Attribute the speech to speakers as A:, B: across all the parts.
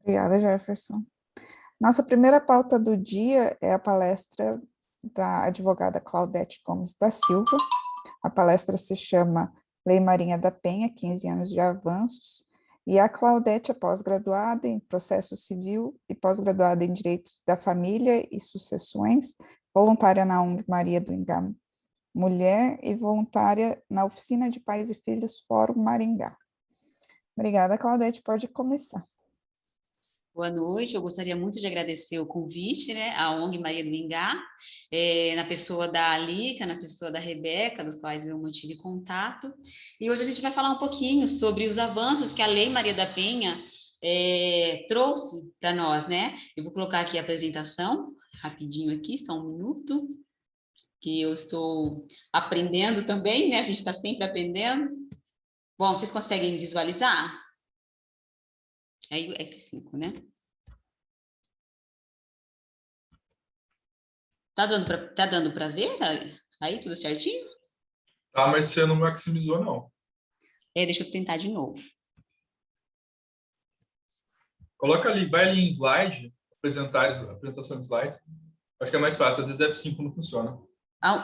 A: Obrigada, Jefferson. Nossa primeira pauta do dia é a palestra da advogada Claudete Gomes da Silva. A palestra se chama Lei Marinha da Penha, 15 anos de avanços, e a Claudete é pós-graduada em processo civil e pós-graduada em direitos da família e sucessões, voluntária na ONG Maria do Ingá Mulher e voluntária na Oficina de Pais e Filhos Fórum Maringá. Obrigada, Claudete, pode começar.
B: Boa noite, eu gostaria muito de agradecer o convite, né, à ONG Maria do Ingá, na pessoa da Alica, na pessoa da Rebeca, dos quais eu mantive contato, e hoje a gente vai falar um pouquinho sobre os avanços que a Lei Maria da Penha trouxe para nós, né? Eu vou colocar aqui a apresentação, rapidinho aqui, só um minuto, que eu estou aprendendo também, né? A gente está sempre aprendendo. Bom, vocês conseguem visualizar? Aí o F5, né? Tá dando para ver aí tudo certinho?
C: Tá, mas você não maximizou, não.
B: Deixa eu tentar de novo.
C: Coloca ali, vai ali em slide, apresentação de slide. Acho que é mais fácil, às vezes F5 não funciona.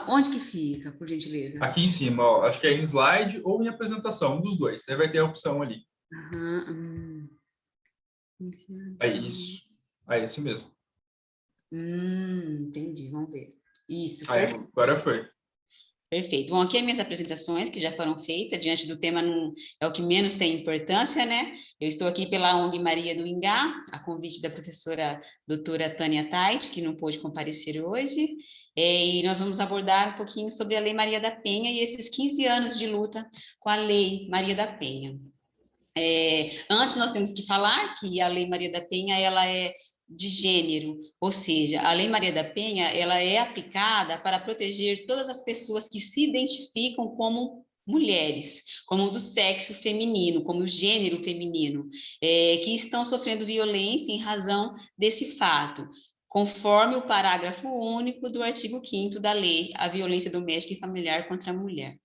B: Onde que fica, por gentileza?
C: Aqui em cima, ó, acho que é em slide ou em apresentação, um dos dois. Daí vai ter a opção ali. É isso. É esse mesmo.
B: Entendi, vamos ver. Isso,
C: Aí, agora foi.
B: perfeito. Bom, aqui as minhas apresentações que já foram feitas, diante do tema não, é o que menos tem importância, né? Eu estou aqui pela ONG Maria do Ingá, a convite da professora doutora Tânia Tait, que não pôde comparecer hoje, e nós vamos abordar um pouquinho sobre a Lei Maria da Penha e esses 15 anos de luta com a Lei Maria da Penha. Antes nós temos que falar que a Lei Maria da Penha ela é de gênero, ou seja, a Lei Maria da Penha ela é aplicada para proteger todas as pessoas que se identificam como mulheres, como do sexo feminino, como gênero feminino, que estão sofrendo violência em razão desse fato, conforme o parágrafo único do artigo 5º da lei, a violência doméstica e familiar contra a mulher.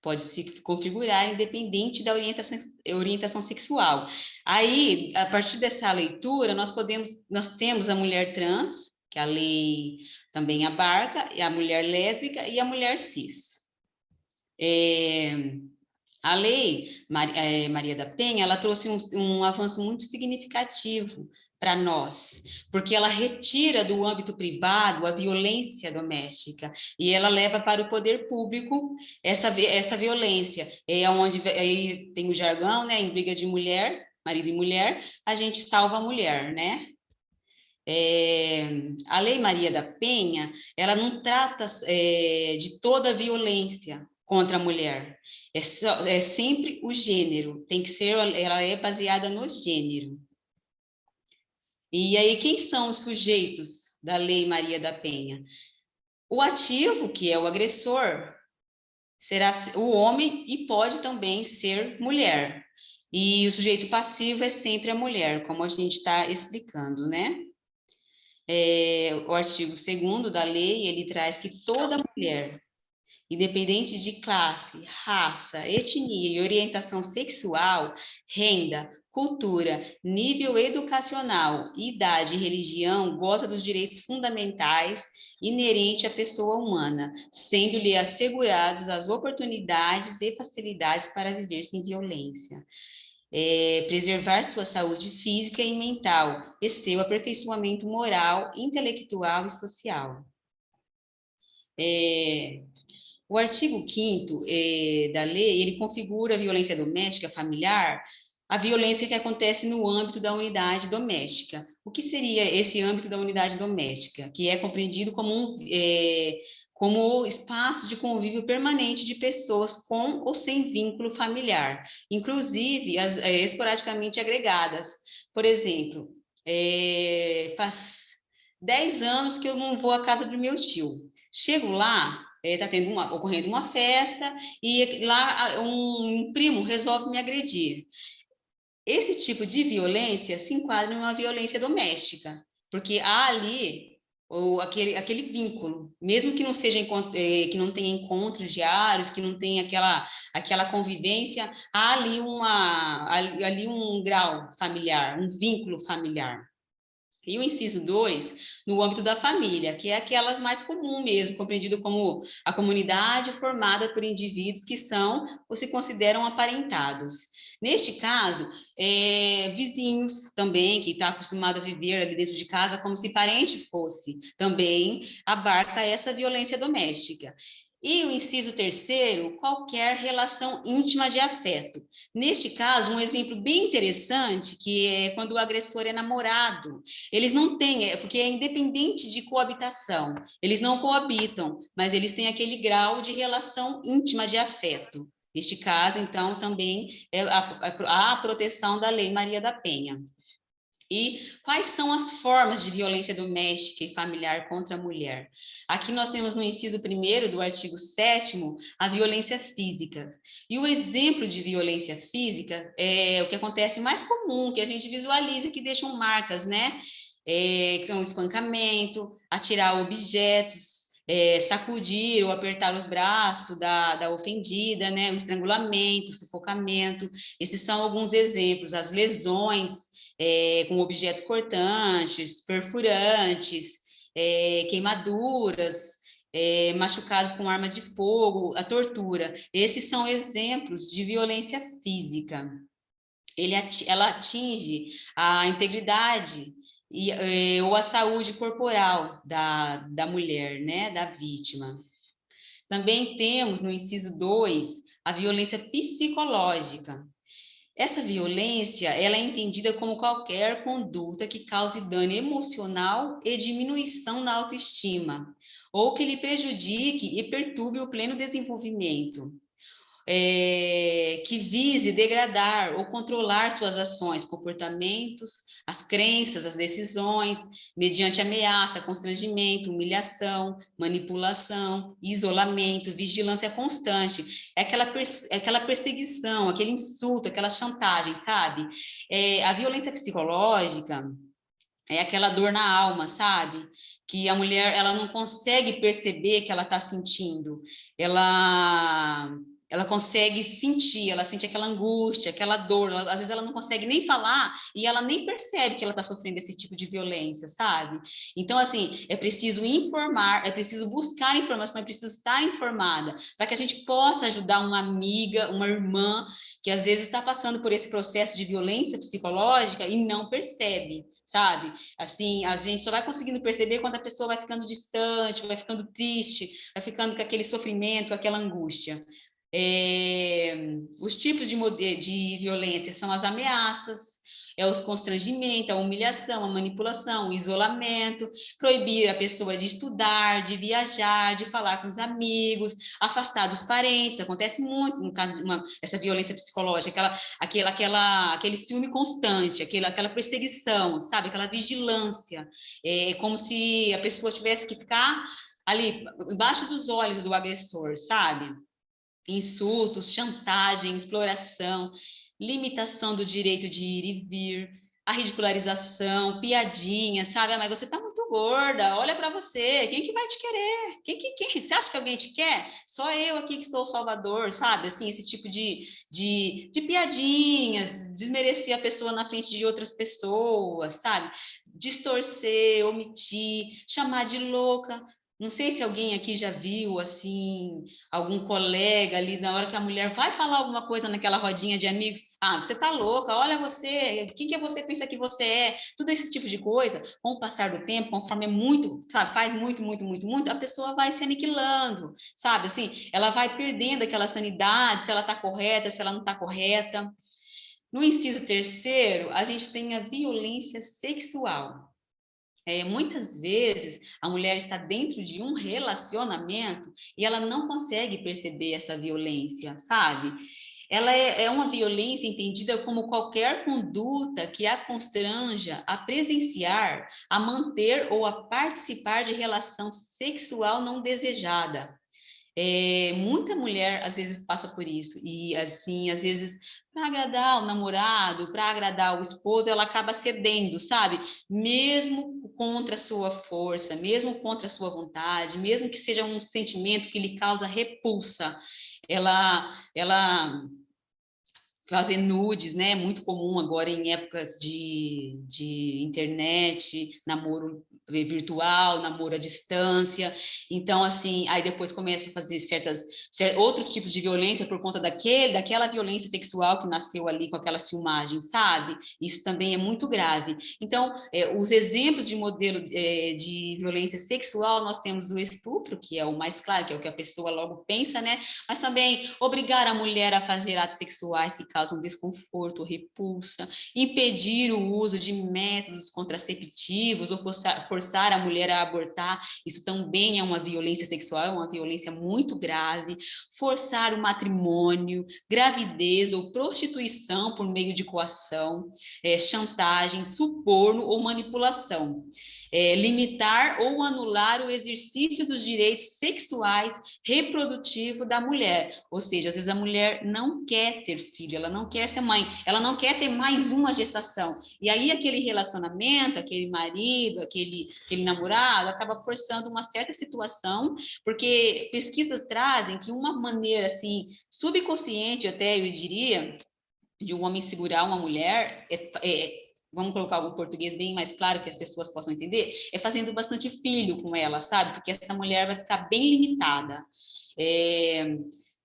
B: Pode se configurar independente da orientação sexual. Aí, a partir dessa leitura, nós temos a mulher trans, que a lei também abarca, e a mulher lésbica e a mulher cis. A lei Maria da Penha, ela trouxe um avanço muito significativo para nós, porque ela retira do âmbito privado a violência doméstica e ela leva para o poder público essa violência. É onde aí tem o jargão, né? Em briga de mulher, marido e mulher, a gente salva a mulher, né? A Lei Maria da Penha, ela não trata de toda a violência contra a mulher, é sempre o gênero, tem que ser, ela é baseada no gênero. E aí, quem são os sujeitos da Lei Maria da Penha? O ativo, que é o agressor, será o homem e pode também ser mulher. E o sujeito passivo é sempre a mulher, como a gente está explicando, né? O artigo 2º da lei, ele traz que toda mulher, independente de classe, raça, etnia e orientação sexual, renda, cultura, nível educacional, idade e religião, goza dos direitos fundamentais inerentes à pessoa humana, sendo-lhe assegurados as oportunidades e facilidades para viver sem violência. Preservar sua saúde física e mental e seu aperfeiçoamento moral, intelectual e social. O artigo 5º da lei, ele configura a violência doméstica familiar, a violência que acontece no âmbito da unidade doméstica. O que seria esse âmbito da unidade doméstica? Que é compreendido como espaço de convívio permanente de pessoas com ou sem vínculo familiar, inclusive esporadicamente agregadas. Por exemplo, faz 10 anos que eu não vou à casa do meu tio. Chego lá, está ocorrendo uma festa e lá um primo resolve me agredir. Esse tipo de violência se enquadra em uma violência doméstica, porque há ali ou aquele vínculo, mesmo que não seja que não tenha encontros diários, que não tenha aquela convivência, há ali um grau familiar, um vínculo familiar. E o inciso 2, no âmbito da família, que é aquela mais comum mesmo, compreendido como a comunidade formada por indivíduos que são ou se consideram aparentados. Neste caso, vizinhos também, que está acostumado a viver ali dentro de casa como se parente fosse, também abarca essa violência doméstica. E o inciso 3º, qualquer relação íntima de afeto. Neste caso, um exemplo bem interessante, que é quando o agressor é namorado. Eles não têm, porque é independente de coabitação, eles não coabitam, mas eles têm aquele grau de relação íntima de afeto. Neste caso, então, também é a proteção da Lei Maria da Penha. E quais são as formas de violência doméstica e familiar contra a mulher? Aqui nós temos no inciso 1º do artigo 7º a violência física. E o exemplo de violência física é o que acontece mais comum, que a gente visualiza, que deixam marcas, né? Que são o espancamento, atirar objetos, sacudir ou apertar os braços da ofendida, né? O estrangulamento, o sufocamento. Esses são alguns exemplos. As lesões, com objetos cortantes, perfurantes, queimaduras, machucados com arma de fogo, a tortura. Esses são exemplos de violência física. Ela atinge a integridade ou a saúde corporal da mulher, né, da vítima. Também temos, no inciso 2, a violência psicológica. Essa violência, ela é entendida como qualquer conduta que cause dano emocional e diminuição na autoestima, ou que lhe prejudique e perturbe o pleno desenvolvimento. Que vise degradar ou controlar suas ações, comportamentos, as crenças, as decisões, mediante ameaça, constrangimento, humilhação, manipulação, isolamento, vigilância constante. É aquela perseguição, aquele insulto, aquela chantagem, sabe? A violência psicológica é aquela dor na alma, sabe? Que a mulher, ela não consegue perceber que ela está sentindo. Ela consegue sentir, ela sente aquela angústia, aquela dor. Às vezes ela não consegue nem falar e ela nem percebe que ela está sofrendo esse tipo de violência, sabe? Então, assim, é preciso informar, é preciso buscar informação, é preciso estar informada para que a gente possa ajudar uma amiga, uma irmã que às vezes está passando por esse processo de violência psicológica e não percebe, sabe? Assim, a gente só vai conseguindo perceber quando a pessoa vai ficando distante, vai ficando triste, vai ficando com aquele sofrimento, com aquela angústia. Os tipos de violência são as ameaças, os constrangimentos, a humilhação, a manipulação, o isolamento, proibir a pessoa de estudar, de viajar, de falar com os amigos, afastar dos parentes. Acontece muito no caso de essa violência psicológica, aquele ciúme constante, aquela perseguição, sabe? Aquela vigilância, como se a pessoa tivesse que ficar ali embaixo dos olhos do agressor, sabe? Insultos, chantagem, exploração, limitação do direito de ir e vir, a ridicularização, piadinha, sabe? Ah, mas você tá muito gorda, olha para você, quem que vai te querer? Quem? Você acha que alguém te quer? Só eu aqui que sou o salvador, sabe? Assim, esse tipo de piadinhas, desmerecer a pessoa na frente de outras pessoas, sabe? Distorcer, omitir, chamar de louca. Não sei se alguém aqui já viu, assim, algum colega ali, na hora que a mulher vai falar alguma coisa naquela rodinha de amigos, ah, você tá louca, olha você, quem que você pensa que você é? Tudo esse tipo de coisa, com o passar do tempo, conforme é muito, sabe, faz muito, a pessoa vai se aniquilando, sabe, assim, ela vai perdendo aquela sanidade, se ela tá correta, se ela não tá correta. No inciso 3º, a gente tem a violência sexual. Muitas vezes a mulher está dentro de um relacionamento e ela não consegue perceber essa violência, sabe? Ela é uma violência entendida como qualquer conduta que a constranja a presenciar, a manter ou a participar de relação sexual não desejada. Muita mulher, às vezes, passa por isso. E, assim, às vezes, para agradar o namorado, para agradar o esposo, ela acaba cedendo, sabe? Mesmo contra a sua força, mesmo contra a sua vontade, mesmo que seja um sentimento que lhe causa repulsa, ela fazer nudes, né? É muito comum agora em épocas de internet, namoro virtual, namoro à distância. Então, assim, aí depois começa a fazer outros tipos de violência por conta daquela violência sexual que nasceu ali com aquela filmagem, sabe? Isso também é muito grave. Então, os exemplos de modelo de violência sexual, nós temos o estupro, que é o mais claro, que é o que a pessoa logo pensa, né? Mas também obrigar a mulher a fazer atos sexuais que causam desconforto, repulsa, impedir o uso de métodos contraceptivos ou forçar a mulher a abortar, isso também é uma violência sexual, é uma violência muito grave, forçar o matrimônio, gravidez ou prostituição por meio de coação, chantagem, suborno ou manipulação. Limitar ou anular o exercício dos direitos sexuais reprodutivo da mulher, ou seja, às vezes a mulher não quer ter filho, ela não quer ser mãe, ela não quer ter mais uma gestação, e aí aquele relacionamento, aquele marido, aquele namorado, acaba forçando uma certa situação, porque pesquisas trazem que uma maneira, assim, subconsciente até, eu diria, de um homem segurar uma mulher vamos colocar o português bem mais claro que as pessoas possam entender, é fazendo bastante filho com ela, sabe? Porque essa mulher vai ficar bem limitada.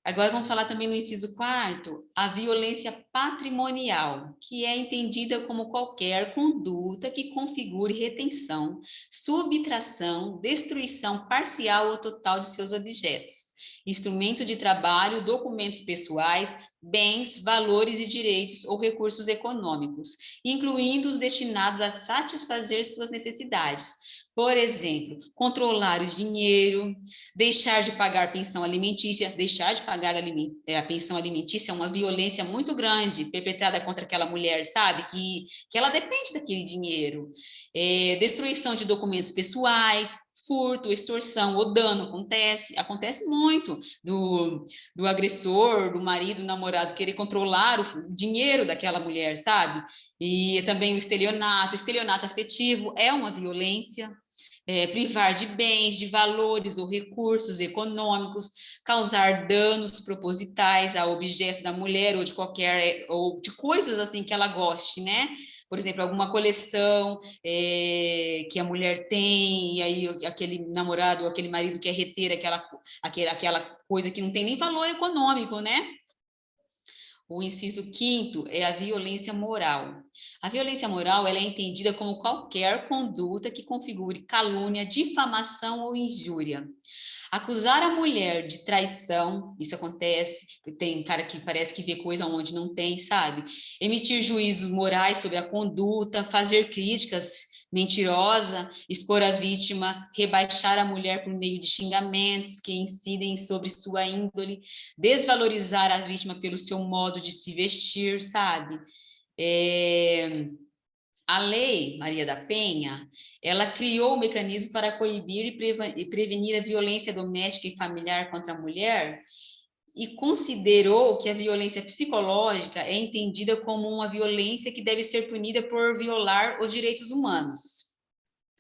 B: Agora vamos falar também no inciso 4º, a violência patrimonial, que é entendida como qualquer conduta que configure retenção, subtração, destruição parcial ou total de seus objetos, instrumento de trabalho, documentos pessoais, bens, valores e direitos ou recursos econômicos, incluindo os destinados a satisfazer suas necessidades. Por exemplo, controlar o dinheiro, deixar de pagar pensão alimentícia. Deixar de pagar a pensão alimentícia é uma violência muito grande perpetrada contra aquela mulher, sabe? Que ela depende daquele dinheiro. Destruição de documentos pessoais, furto, extorsão ou dano, acontece muito do agressor, do marido, do namorado querer controlar o dinheiro daquela mulher, sabe? E também o estelionato afetivo é uma violência. Privar de bens, de valores ou recursos econômicos, causar danos propositais a objetos da mulher ou de coisas assim que ela goste, né? Por exemplo, alguma coleção que a mulher tem, e aí aquele namorado ou aquele marido quer reter aquela coisa que não tem nem valor econômico, né? O inciso 5º é a violência moral. A violência moral ela é entendida como qualquer conduta que configure calúnia, difamação ou injúria. Acusar a mulher de traição, isso acontece, tem cara que parece que vê coisa onde não tem, sabe? Emitir juízos morais sobre a conduta, fazer críticas mentirosa, expor a vítima, rebaixar a mulher por meio de xingamentos que incidem sobre sua índole, desvalorizar a vítima pelo seu modo de se vestir, sabe? A Lei Maria da Penha, ela criou um mecanismo para coibir e prevenir a violência doméstica e familiar contra a mulher e considerou que a violência psicológica é entendida como uma violência que deve ser punida por violar os direitos humanos.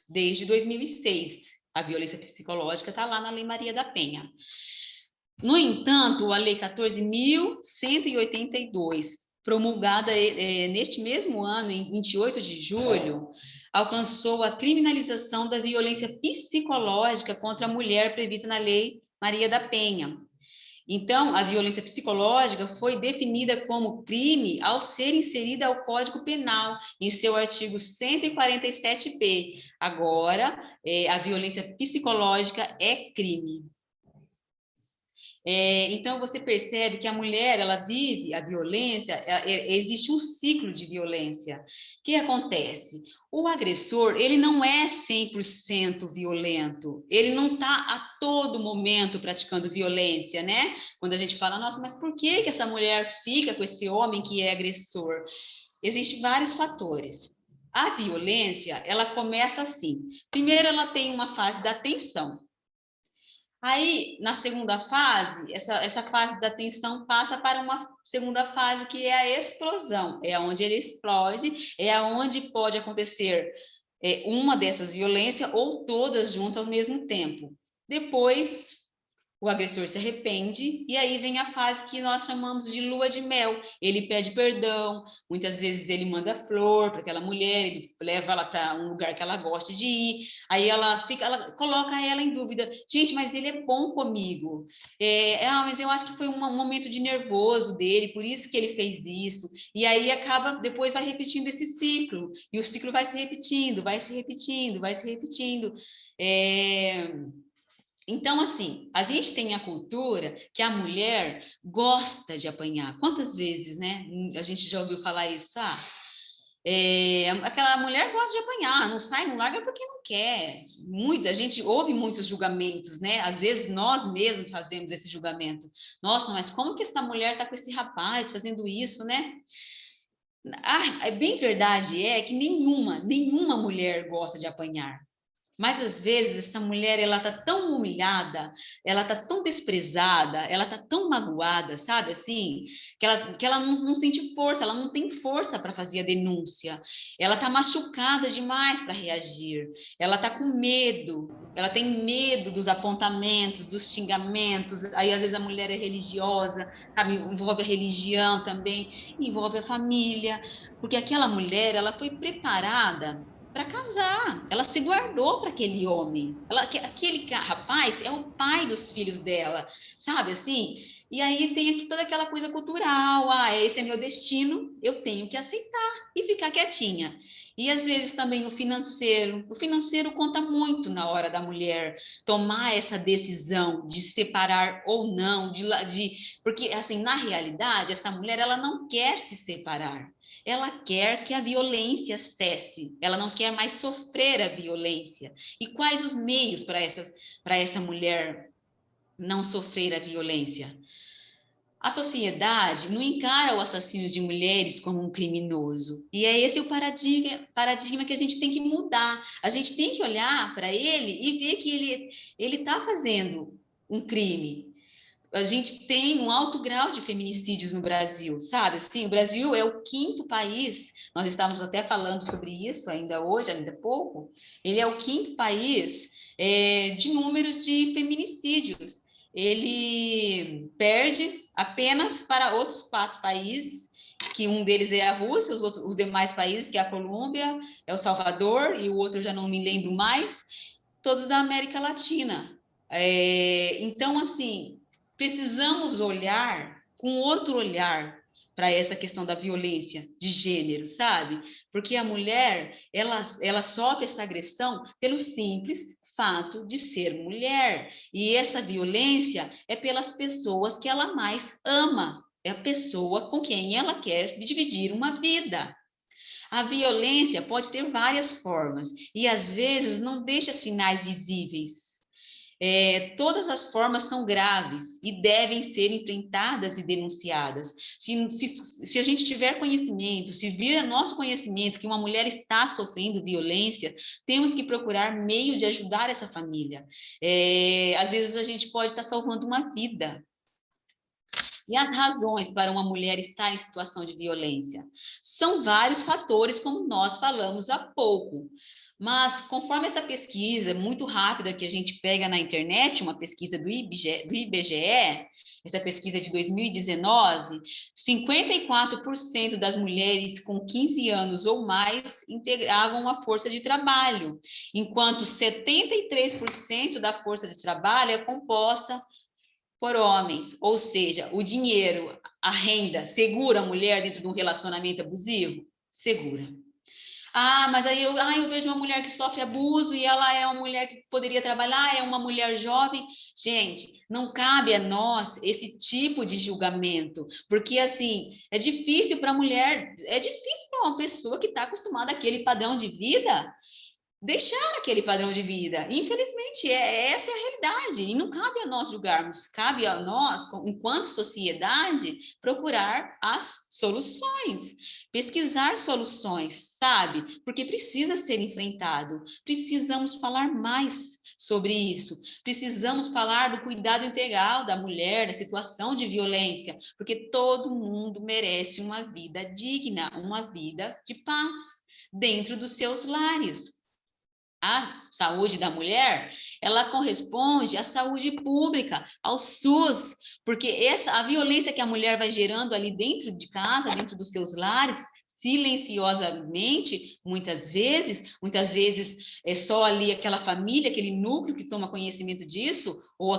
B: Desde 2006, a violência psicológica está lá na Lei Maria da Penha. No entanto, a Lei 14.182, promulgada neste mesmo ano, em 28 de julho, alcançou a criminalização da violência psicológica contra a mulher prevista na Lei Maria da Penha. Então, a violência psicológica foi definida como crime ao ser inserida ao Código Penal, em seu artigo 147b. Agora, a violência psicológica é crime. Então, você percebe que a mulher, ela vive a violência, existe um ciclo de violência. O que acontece? O agressor, ele não é 100% violento, ele não está a todo momento praticando violência, né? Quando a gente fala, nossa, mas por que essa mulher fica com esse homem que é agressor? Existem vários fatores. A violência, ela começa assim. Primeiro, ela tem uma fase da tensão. Aí, na segunda fase, essa fase da tensão passa para uma segunda fase, que é a explosão. É onde ele explode, é onde pode acontecer uma dessas violências ou todas juntas ao mesmo tempo. Depois, o agressor se arrepende, e aí vem a fase que nós chamamos de lua de mel. Ele pede perdão, muitas vezes ele manda flor para aquela mulher, ele leva ela para um lugar que ela gosta de ir, aí ela coloca ela em dúvida. Gente, mas ele é bom comigo. Mas eu acho que foi um momento de nervoso dele, por isso que ele fez isso. E aí acaba, depois vai repetindo esse ciclo, e o ciclo vai se repetindo, vai se repetindo, vai se repetindo. Então, assim, a gente tem a cultura que a mulher gosta de apanhar. Quantas vezes, né? A gente já ouviu falar isso? Aquela mulher gosta de apanhar, não sai, não larga porque não quer. A gente ouve muitos julgamentos, né? Às vezes nós mesmos fazemos esse julgamento. Nossa, mas como que essa mulher está com esse rapaz fazendo isso, né? É bem verdade, que nenhuma mulher gosta de apanhar. Mas às vezes essa mulher, ela tá tão humilhada, ela tá tão desprezada, ela tá tão magoada, sabe assim, que ela não sente força, ela não tem força para fazer a denúncia. Ela tá machucada demais para reagir. Ela tá com medo. Ela tem medo dos apontamentos, dos xingamentos. Aí às vezes a mulher é religiosa, sabe, envolve a religião também, envolve a família, porque aquela mulher, ela foi preparada para casar. Ela se guardou para aquele homem. Aquele rapaz é o pai dos filhos dela, sabe assim? E aí tem aqui toda aquela coisa cultural. Esse é meu destino, eu tenho que aceitar e ficar quietinha. E às vezes também o financeiro conta muito na hora da mulher tomar essa decisão de separar ou não, porque assim, na realidade, essa mulher ela não quer se separar. Ela quer que a violência cesse, ela não quer mais sofrer a violência. E quais os meios para essa mulher não sofrer a violência? A sociedade não encara o assassino de mulheres como um criminoso. E é esse o paradigma que a gente tem que mudar. A gente tem que olhar para ele e ver que ele está fazendo um crime. A gente tem um alto grau de feminicídios no Brasil, sabe? Assim, o Brasil é o quinto país, nós estávamos até falando sobre isso ainda hoje, ainda há pouco, ele é o quinto país de números de feminicídios. Ele perde apenas para outros 4 países, que um deles é a Rússia, os demais países, que é a Colômbia, é o Salvador, e o outro eu já não me lembro mais, todos da América Latina. Então, assim, precisamos olhar com outro olhar para essa questão da violência de gênero, sabe? Porque a mulher, ela sofre essa agressão pelo simples fato de ser mulher. E essa violência é pelas pessoas que ela mais ama. É a pessoa com quem ela quer dividir uma vida. A violência pode ter várias formas e, às vezes, não deixa sinais visíveis. Todas as formas são graves e devem ser enfrentadas e denunciadas. Se a gente tiver conhecimento, se vir a nosso conhecimento que uma mulher está sofrendo violência, temos que procurar meio de ajudar essa família. Às vezes a gente pode estar salvando uma vida. E as razões para uma mulher estar em situação de violência? São vários fatores, como nós falamos há pouco. Mas, conforme essa pesquisa muito rápida que a gente pega na internet, uma pesquisa do IBGE, essa pesquisa é de 2019, 54% das mulheres com 15 anos ou mais integravam a força de trabalho, enquanto 73% da força de trabalho é composta por homens, ou seja, o dinheiro, a renda, segura a mulher dentro de um relacionamento abusivo? Segura. Mas aí eu vejo uma mulher que sofre abuso e ela é uma mulher que poderia trabalhar, é uma mulher jovem. Gente, não cabe a nós esse tipo de julgamento, porque assim, é difícil para a mulher, é difícil para uma pessoa que está acostumada àquele padrão de vida deixar aquele padrão de vida. Infelizmente, essa é a realidade, e não cabe a nós julgarmos, cabe a nós, enquanto sociedade, procurar as soluções, pesquisar soluções, sabe? Porque precisa ser enfrentado, precisamos falar mais sobre isso, precisamos falar do cuidado integral da mulher, da situação de violência, porque todo mundo merece uma vida digna, uma vida de paz dentro dos seus lares. A saúde da mulher, ela corresponde à saúde pública, ao SUS, porque a violência que a mulher vai gerando ali dentro de casa, dentro dos seus lares, silenciosamente, muitas vezes é só ali aquela família, aquele núcleo que toma conhecimento disso, ou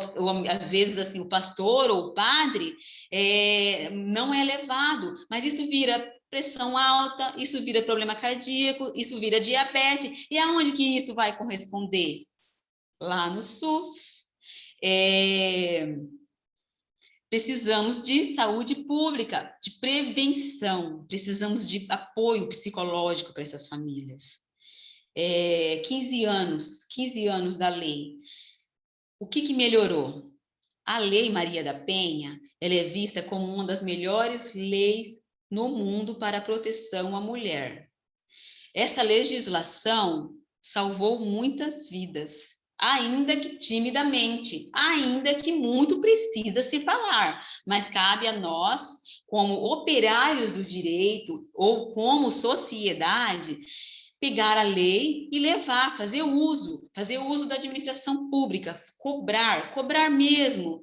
B: às vezes assim o pastor ou o padre, não é levado, mas isso vira pressão alta, isso vira problema cardíaco, isso vira diabetes. E aonde que isso vai corresponder? Lá no SUS. Precisamos de saúde pública, de prevenção, precisamos de apoio psicológico para essas famílias. 15 anos da lei. O que melhorou? A Lei Maria da Penha, ela é vista como uma das melhores leis no mundo para a proteção à mulher. Essa legislação salvou muitas vidas, ainda que timidamente, ainda que muito precisa se falar, mas cabe a nós, como operários do direito ou como sociedade, pegar a lei e levar, fazer uso da administração pública, cobrar mesmo.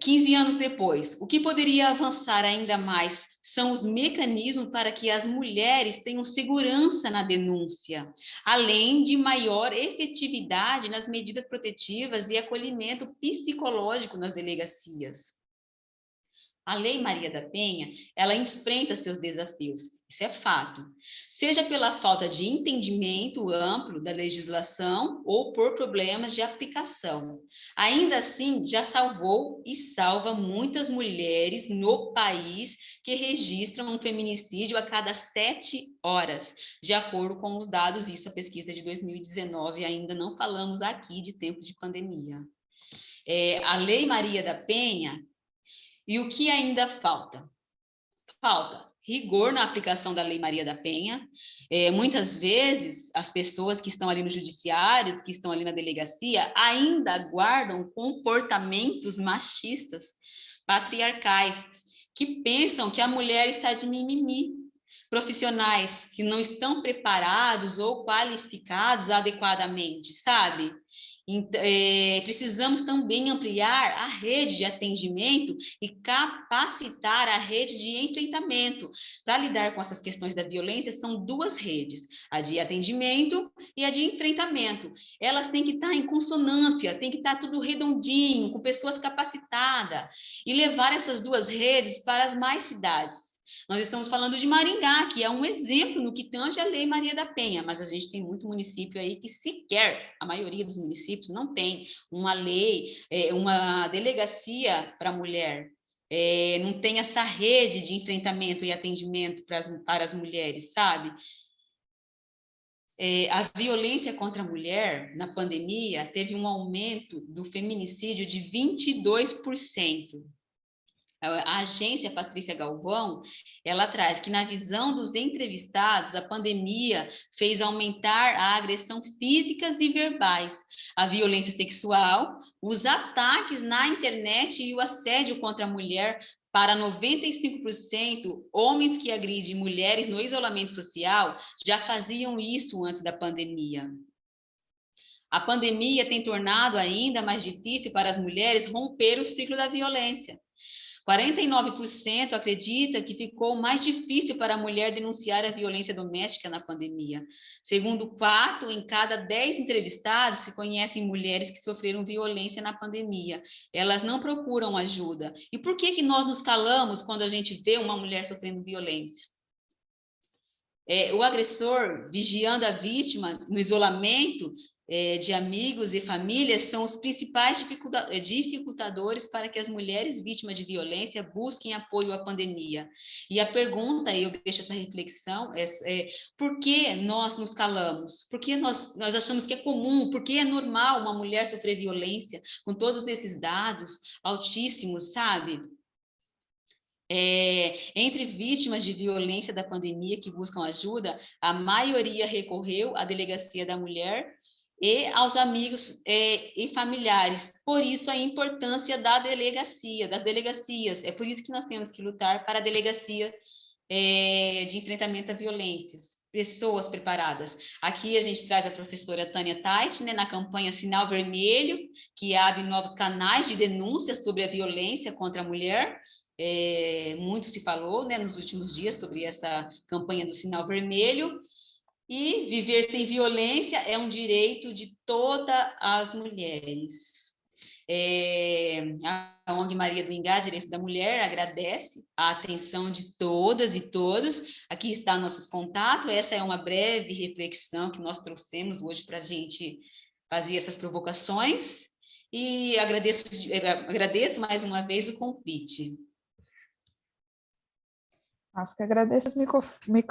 B: 15 anos depois, o que poderia avançar ainda mais são os mecanismos para que as mulheres tenham segurança na denúncia, além de maior efetividade nas medidas protetivas e acolhimento psicológico nas delegacias. A Lei Maria da Penha, ela enfrenta seus desafios, isso é fato. Seja pela falta de entendimento amplo da legislação ou por problemas de aplicação. Ainda assim, já salvou e salva muitas mulheres no país que registram um feminicídio a cada 7 horas, de acordo com os dados, isso a pesquisa de 2019, ainda não falamos aqui de tempo de pandemia. A Lei Maria da Penha. E o que ainda falta? Falta rigor na aplicação da Lei Maria da Penha. Muitas vezes, as pessoas que estão ali no judiciário, que estão ali na delegacia, ainda guardam comportamentos machistas, patriarcais, que pensam que a mulher está de mimimi. Profissionais que não estão preparados ou qualificados adequadamente, sabe? Precisamos também ampliar a rede de atendimento e capacitar a rede de enfrentamento. Para lidar com essas questões da violência, são 2 redes, a de atendimento e a de enfrentamento. Elas têm que estar em consonância, tem que estar tudo redondinho, com pessoas capacitadas, e levar essas 2 redes para as mais cidades. Nós estamos falando de Maringá, que é um exemplo no que tange a Lei Maria da Penha, mas a gente tem muito município aí que sequer, a maioria dos municípios, não tem uma lei, uma delegacia para a mulher, não tem essa rede de enfrentamento e atendimento para as mulheres, sabe? A violência contra a mulher, na pandemia, teve um aumento do feminicídio de 22%. A agência Patrícia Galvão, ela traz que na visão dos entrevistados, a pandemia fez aumentar a agressão físicas e verbais, a violência sexual, os ataques na internet e o assédio contra a mulher. Para 95%, homens que agridem mulheres no isolamento social já faziam isso antes da pandemia. A pandemia tem tornado ainda mais difícil para as mulheres romper o ciclo da violência. 49% acredita que ficou mais difícil para a mulher denunciar a violência doméstica na pandemia. Segundo 4 em cada 10 entrevistados que conhecem mulheres que sofreram violência na pandemia. Elas não procuram ajuda. E por que nós nos calamos quando a gente vê uma mulher sofrendo violência? o agressor vigiando a vítima no isolamento de amigos e famílias são os principais dificultadores para que as mulheres vítimas de violência busquem apoio à pandemia. E a pergunta, e eu deixo essa reflexão, por que nós nos calamos? Por que nós achamos que é comum? Por que é normal uma mulher sofrer violência com todos esses dados altíssimos, sabe? Entre vítimas de violência da pandemia que buscam ajuda, a maioria recorreu à delegacia da mulher e aos amigos e familiares. Por isso a importância das delegacias. É por isso que nós temos que lutar para a delegacia de enfrentamento a violências. Pessoas preparadas. Aqui a gente traz a professora Tânia Tait, né, na campanha Sinal Vermelho, que abre novos canais de denúncia sobre a violência contra a mulher. Muito se falou, né, nos últimos dias sobre essa campanha do Sinal Vermelho. E viver sem violência é um direito de todas as mulheres. A ONG Maria do Ingá, Direitos da Mulher, agradece a atenção de todas e todos. Aqui está nossos contatos. Essa é uma breve reflexão que nós trouxemos hoje para a gente fazer essas provocações. E agradeço mais uma vez o convite.
A: Nós que agradecemos,